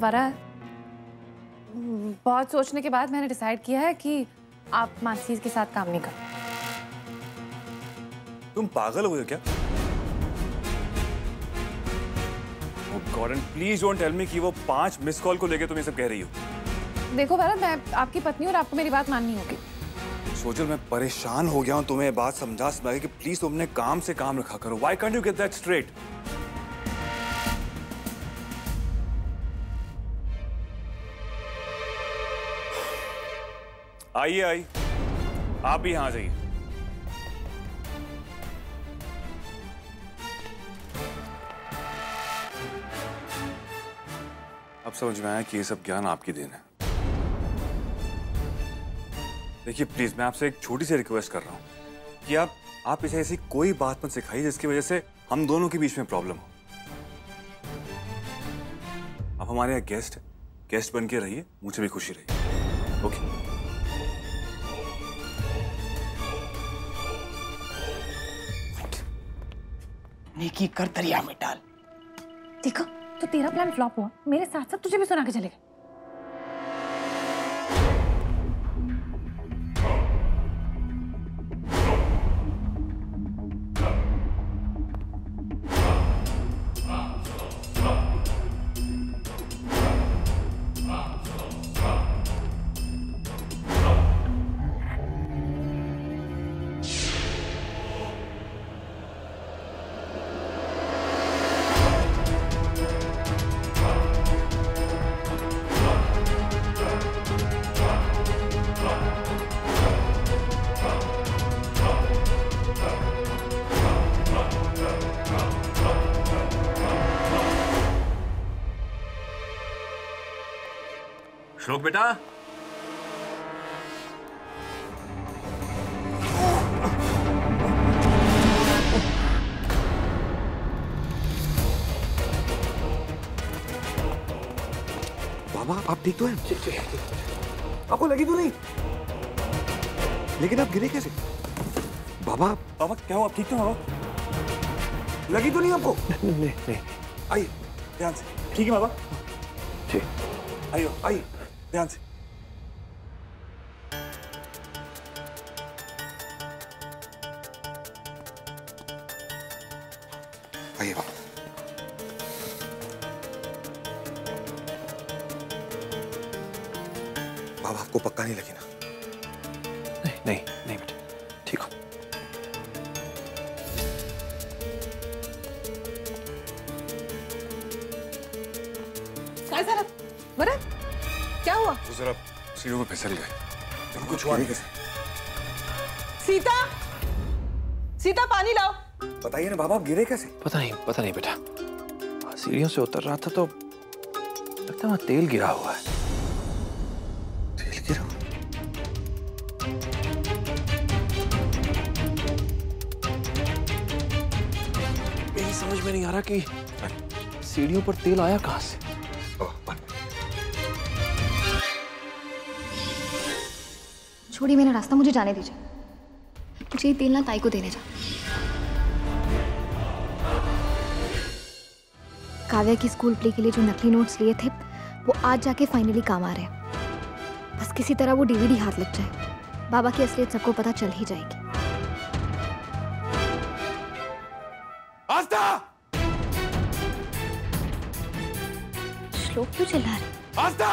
वरा, बहुत सोचने के बाद मैंने डिसाइड किया है कि आप मानसी के साथ काम नहीं कर। तुम पागल हो गए क्या? Oh god, and please don't tell me कि वो 5 मिस कॉल को लेके तुम ये सब कह रही हो। देखो वरा, मैं आपकी पत्नी और आपको मेरी बात माननी होगी। सोचल, मैं परेशान हो गया हूं तुम्हें बात समझा कि प्लीज तुम अपने काम से काम रखा करो। Why can't you get that straight? आइए आई, आप भी यहां जाइए। अब समझ में आया कि ये सब ज्ञान आपकी देन है। देखिए प्लीज, मैं आपसे एक छोटी सी रिक्वेस्ट कर रहा हूं कि आप इसे ऐसी कोई बात मत सिखाइए जिसकी वजह से हम दोनों के बीच में प्रॉब्लम हो। आप हमारे यहाँ गेस्ट बन के रहिए, मुझे भी खुशी रही। ओके? नेकी कर दरिया में डाल। देखो, तो तेरा प्लान फ्लॉप हुआ, मेरे साथ साथ तुझे भी सुना के चले गए। श्लोक बेटा, बाबा आप ठीक तो हैं? आपको लगी तो नहीं? लेकिन आप गिरे कैसे? बाबा क्या हुआ? आप ठीक तो हो बाबा? लगी तो नहीं आपको? नहीं। आइए ध्यान से। ठीक है बाबा? ठीक। आइए ध्यान से। आइए बाबा। बाबा आपको पक्का नहीं लगी ना? नहीं बेटा, ठीक हो। क्या हुआ? वो जरा सीढ़ियों में फिसल गए। कुछ हुआ नहीं कैसे? सीता पानी लाओ। बताइए ना बाबा, आप गिरे कैसे? पता नहीं बेटा, सीढ़ियों से उतर रहा था तो लगता है वहां तेल गिरा हुआ है। तेल गिरा? मेरी समझ में नहीं आ रहा कि सीढ़ियों पर तेल आया कहां से। छोड़िए मेरा रास्ता, मुझे जाने दीजिए। मुझे ये तेल ना ताई को देने जा। काव्या की स्कूल प्ले के लिए जो नकली नोट्स लिए थे वो आज जाके फाइनली काम आ रहे हैं। बस किसी तरह वो डीवीडी हाथ लग जाए, बाबा की असलियत सबको पता चल ही जाएगी। आस्था! श्लोक क्यों चिल्ला रहे? आस्था!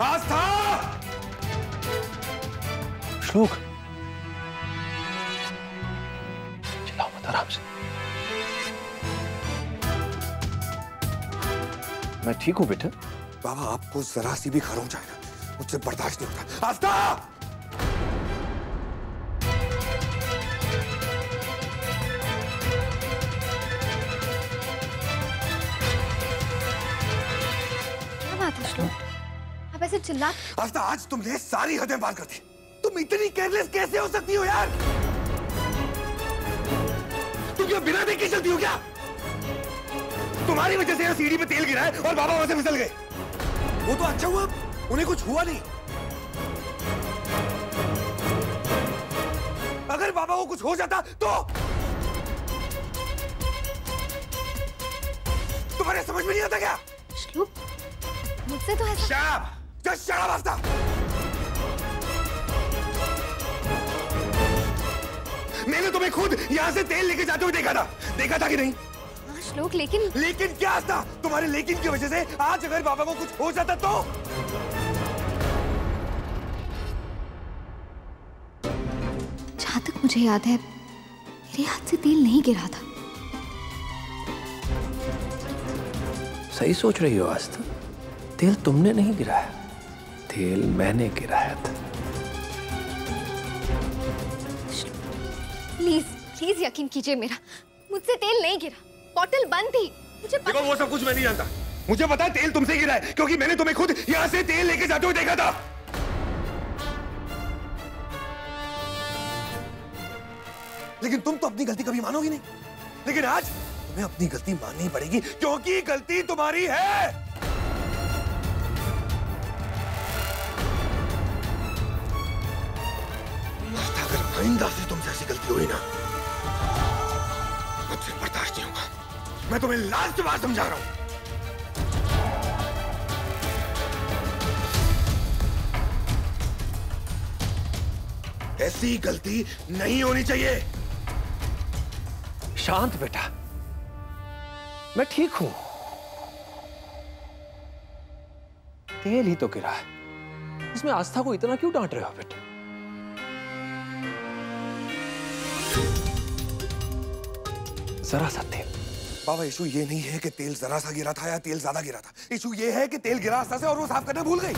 आस्था! श्लोक, चिल्लाओ मत, आराम से। मैं ठीक हूं बेटा। बाबा आपको जरा सी भी खरोंच आए ना, मुझसे बर्दाश्त नहीं होता। आस्था! क्या बात है श्लोक, आप ऐसे चिल्ला? आस्था, आज तुमने सारी हदें पार कर दी। तुम इतनी केयरलेस कैसे हो सकती हो यार? तुम क्या बिना देखे चलती हो क्या? तुम्हारी वजह से यहाँ सीढ़ी पे तेल गिरा है और बाबा वहां से फिसल गए। वो तो अच्छा हुआ उन्हें कुछ हुआ नहीं। अगर बाबा को कुछ हो जाता तो तुम्हारे समझ में नहीं आता क्या? श्लोक, मुझसे तो ऐसा। शराब, जस्ट शराब आफ्ता। मैंने तुम्हें खुद यहां से तेल लेके जाते हुए देखा था कि नहीं? हाँ श्लोक, लेकिन क्या था? तुम्हारे लेकिन की वजह से आज अगर बाबा को कुछ हो जाता तो? जहां तक मुझे याद है मेरे हाथ से तेल नहीं गिरा था। सही सोच रही हो आस्था, तेल तुमने नहीं गिराया, तेल मैंने गिराया था। प्लीज यकीन कीजिए मेरा, मुझसे तेल नहीं गिरा, बॉटल बंद थी। मुझे देखो वो सब कुछ मैं नहीं जानता, मुझे पता है तेल तुमसे गिरा है क्योंकि मैंने तुम्हें खुद यहां से तेल लेके जाते हुए देखा था। लेकिन तुम तो अपनी गलती कभी मानोगी नहीं। लेकिन आज तुम्हें अपनी गलती माननी पड़ेगी क्योंकि गलती तुम्हारी है। अगर आइंदा से तुमसे ऐसी गलती हुई ना, मुझसे बर्दाश्त नहीं होगा। मैं तुम्हें लास्ट बार समझा रहा हूं। ऐसी गलती नहीं होनी चाहिए। शांत बेटा, मैं ठीक हूं। तेल ही तो गिरा है, इसमें आस्था को इतना क्यों डांट रहे हो बेटा? जरा सा तेल। बाबा इशू ये नहीं है कि तेल जरा सा गिरा था या तेल ज्यादा गिरा था। इशू ये है कि तेल गिरा आस्था से और वो साफ करना भूल गई।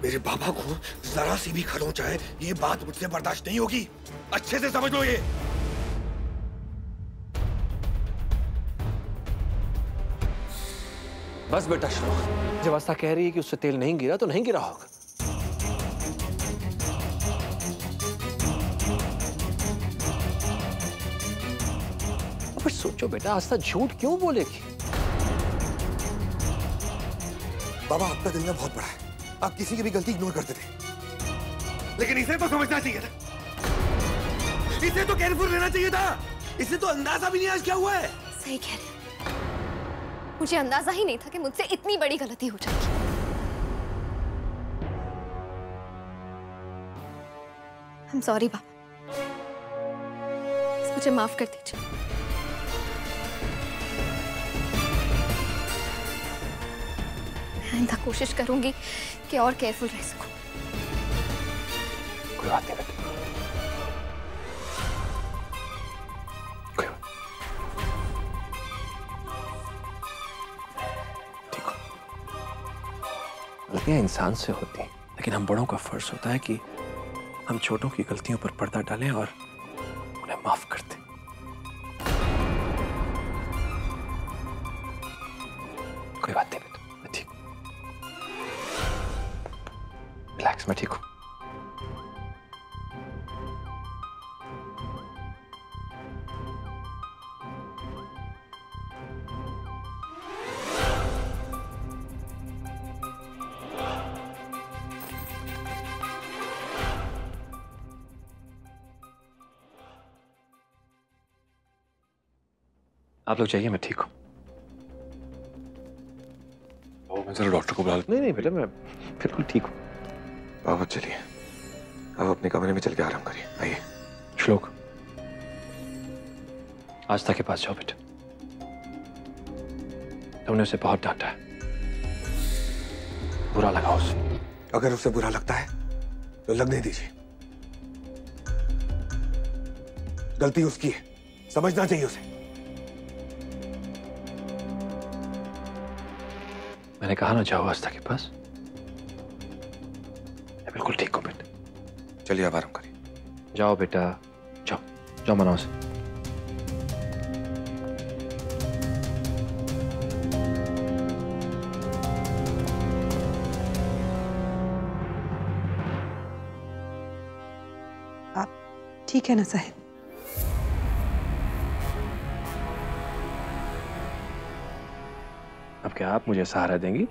मेरे बाबा को जरा सी भी खरोंच आए, ये बात मुझसे बर्दाश्त नहीं होगी। अच्छे से समझ लो ये। बस बेटा श्लोक, जब आस्था कह रही है कि उससे तेल नहीं गिरा तो नहीं गिरा होगा। पर सोचो बेटा, आस्था झूठ क्यों बोलेगी? बाबा आपका दिल ना बहुत बड़ा है, आप किसी की भी गलती इग्नोर करते थे। लेकिन इसे तो समझना चाहिए था, इसे तो केयरफुल रहना चाहिए था। इसे तो अंदाजा भी नहीं आज क्या हुआ है। सही कह रहे हो, मुझे अंदाजा ही नहीं था कि मुझसे इतनी बड़ी गलती हो जाएगी। I'm sorry बाबा, मुझे माफ कर दीजिए। आइंदा कोशिश करूंगी कि और केयरफुल रह सकूं। कोई बात नहीं बेटा, कोई बात। ठीक हो, गलतियां इंसान से होती हैं, लेकिन हम बड़ों का फर्ज होता है कि हम छोटों की गलतियों पर पर्दा डालें और उन्हें माफ कर दें। कोई बात नहीं बेटा, मैं ठीक हूं। रिलैक्स, मैं ठीक हूं। आप लोग जाइए, मैं ठीक हूं। मैं जरा डॉक्टर को बुला लेता। नहीं बेटा, मैं बिल्कुल ठीक हूं। बाबा चलिए, अब अपने कमरे में चल के आराम करिए। आइए। श्लोक, आस्था के पास जाओ बेटा, तुमने उसे बहुत डांटा है, बुरा लगा उसे। अगर उसे बुरा लगता है तो लगने दीजिए, गलती उसकी है, समझना चाहिए उसे। मैंने कहा ना जाओ आस्था के पास। मैं बिल्कुल ठीक हूं बेटा। चलिए आप आराम करिए। जाओ बेटा, जाओ जाओ, मनाओ से। आप ठीक है ना साहिब? अब क्या आप मुझे सहारा देंगी?